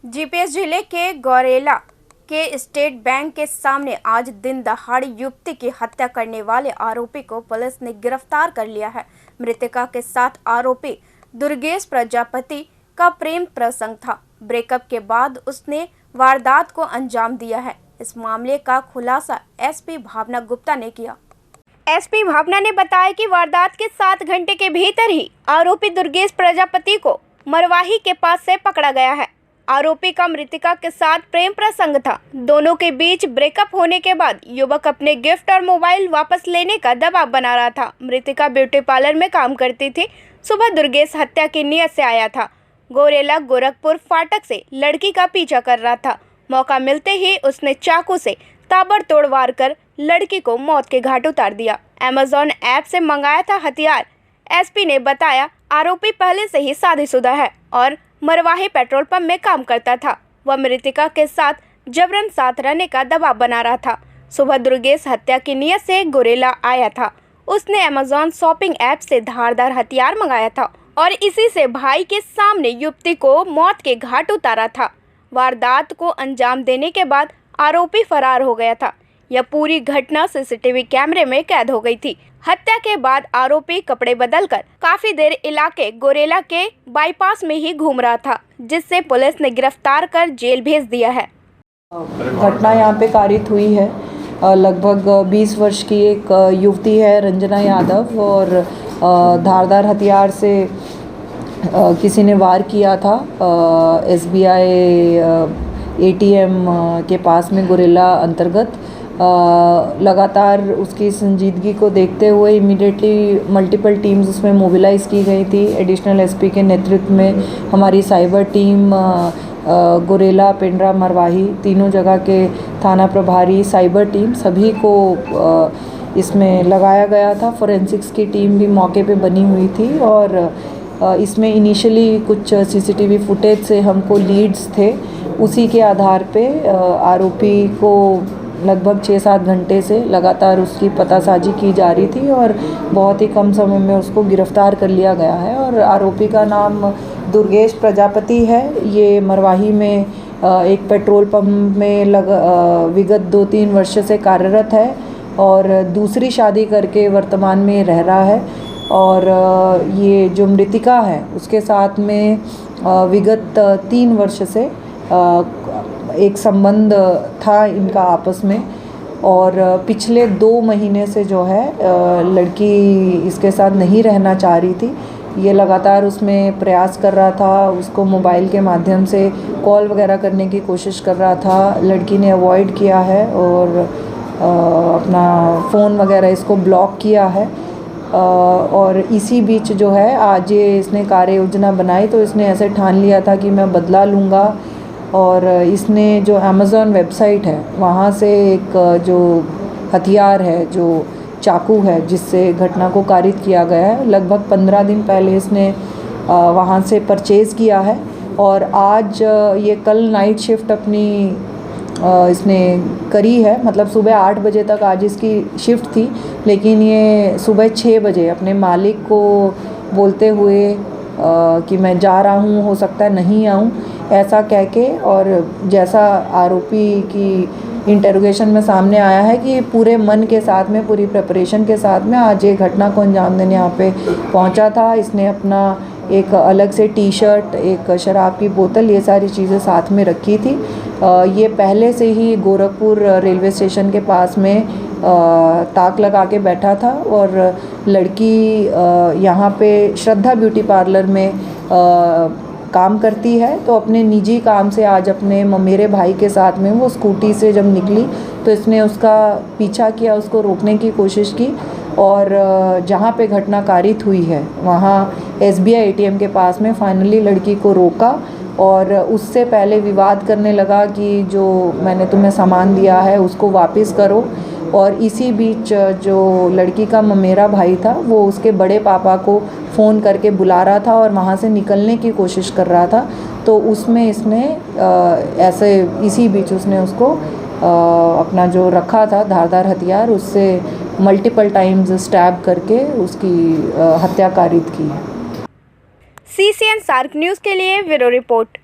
GPS जिले के गौरेला के स्टेट बैंक के सामने आज दिन दहाड़ी युवती की हत्या करने वाले आरोपी को पुलिस ने गिरफ्तार कर लिया है। मृतका के साथ आरोपी दुर्गेश प्रजापति का प्रेम प्रसंग था। ब्रेकअप के बाद उसने वारदात को अंजाम दिया है। इस मामले का खुलासा एसपी भावना गुप्ता ने किया। एसपी भावना ने बताया कि वारदात के 7 घंटे के भीतर ही आरोपी दुर्गेश प्रजापति को मरवाही के पास से पकड़ा गया है। आरोपी का मृतका के साथ प्रेम प्रसंग था। दोनों के बीच ब्रेकअप होने के बाद युवक अपने गिफ्ट और मोबाइल वापस लेने का दबाव बना रहा था। मृतका ब्यूटी पार्लर में काम करती थी। सुबह दुर्गेश हत्या की नीयत से आया था। गौरेला गोरखपुर फाटक से लड़की का पीछा कर रहा था। मौका मिलते ही उसने चाकू से ताबड़तोड़ वार कर लड़की को मौत के घाट उतार दिया। अमेज़न ऐप से मंगाया था हथियार। एसपी ने बताया आरोपी पहले से ही शादीशुदा है और मरवाही पेट्रोल पंप में काम करता था। वह मृतका के साथ जबरन साथ रहने का दबाव बना रहा था। सुबह दुर्गेश हत्या की नीयत से गौरेला आया था। उसने अमेज़न शॉपिंग ऐप से धारदार हथियार मंगाया था और इसी से भाई के सामने युवती को मौत के घाट उतारा था। वारदात को अंजाम देने के बाद आरोपी फरार हो गया था। यह पूरी घटना सीसीटीवी कैमरे में कैद हो गई थी। हत्या के बाद आरोपी कपड़े बदलकर काफी देर इलाके गौरेला के बाईपास में ही घूम रहा था, जिससे पुलिस ने गिरफ्तार कर जेल भेज दिया है। घटना यहाँ पे कारित हुई है। लगभग 20 वर्ष की एक युवती है रंजना यादव और धारदार हथियार से किसी ने वार किया था SBI ATM के पास में गौरेला अंतर्गत। लगातार उसकी संजीदगी को देखते हुए इमीडिएटली मल्टीपल टीम्स उसमें मोबिलाइज़ की गई थी। एडिशनल SP के नेतृत्व में हमारी साइबर टीम गौरेला, पेंड्रा, मरवाही तीनों जगह के थाना प्रभारी, साइबर टीम सभी को इसमें लगाया गया था। फोरेंसिक्स की टीम भी मौके पे बनी हुई थी और इसमें इनिशियली कुछ CCTV फुटेज से हमको लीड्स थे। उसी के आधार पे आरोपी को लगभग 6-7 घंटे से लगातार उसकी पतासाजी की जा रही थी और बहुत ही कम समय में उसको गिरफ्तार कर लिया गया है। और आरोपी का नाम दुर्गेश प्रजापति है। ये मरवाही में एक पेट्रोल पंप में विगत 2-3 वर्ष से कार्यरत है और दूसरी शादी करके वर्तमान में रह रहा है। और ये जो मृतिका है उसके साथ में विगत 3 वर्ष से एक संबंध था इनका आपस में और पिछले 2 महीने से जो है लड़की इसके साथ नहीं रहना चाह रही थी। ये लगातार उसमें प्रयास कर रहा था, उसको मोबाइल के माध्यम से कॉल वगैरह करने की कोशिश कर रहा था। लड़की ने अवॉइड किया है और अपना फ़ोन वगैरह इसको ब्लॉक किया है। और इसी बीच जो है आज ये इसने कार्य योजना बनाई तो इसने ऐसे ठान लिया था कि मैं बदला लूँगा। और इसने जो अमेज़न वेबसाइट है वहाँ से एक जो हथियार है, जो चाकू है जिससे घटना को कारित किया गया है, लगभग 15 दिन पहले इसने वहाँ से परचेज़ किया है। और आज ये कल नाइट शिफ्ट अपनी इसने करी है, मतलब सुबह 8 बजे तक आज इसकी शिफ्ट थी, लेकिन ये सुबह 6 बजे अपने मालिक को बोलते हुए कि मैं जा रहा हूँ, हो सकता है नहीं आऊँ, ऐसा कह के। और जैसा आरोपी की इंटरोगेशन में सामने आया है कि पूरे मन के साथ में, पूरी प्रिपरेशन के साथ में आज ये घटना को अंजाम देने यहाँ पे पहुँचा था। इसने अपना एक अलग से टी-शर्ट, एक शराब की बोतल, ये सारी चीज़ें साथ में रखी थी। ये पहले से ही गोरखपुर रेलवे स्टेशन के पास में ताक लगा के बैठा था और लड़की यहाँ पे श्रद्धा ब्यूटी पार्लर में काम करती है। तो अपने निजी काम से आज अपने मेरे भाई के साथ में वो स्कूटी से जब निकली तो इसने उसका पीछा किया, उसको रोकने की कोशिश की और जहाँ पे घटना कारित हुई है वहाँ SBI ATM के पास में फाइनली लड़की को रोका और उससे पहले विवाद करने लगा कि जो मैंने तुम्हें सामान दिया है उसको वापस करो। और इसी बीच जो लड़की का ममेरा भाई था वो उसके बड़े पापा को फ़ोन करके बुला रहा था और वहाँ से निकलने की कोशिश कर रहा था। तो उसमें इसने ऐसे इसी बीच उसने उसको अपना जो रखा था धारदार हथियार उससे मल्टीपल टाइम्स स्टैब करके उसकी हत्या कारित की है। CCN सार्क न्यूज़ के लिए ब्यूरो रिपोर्ट।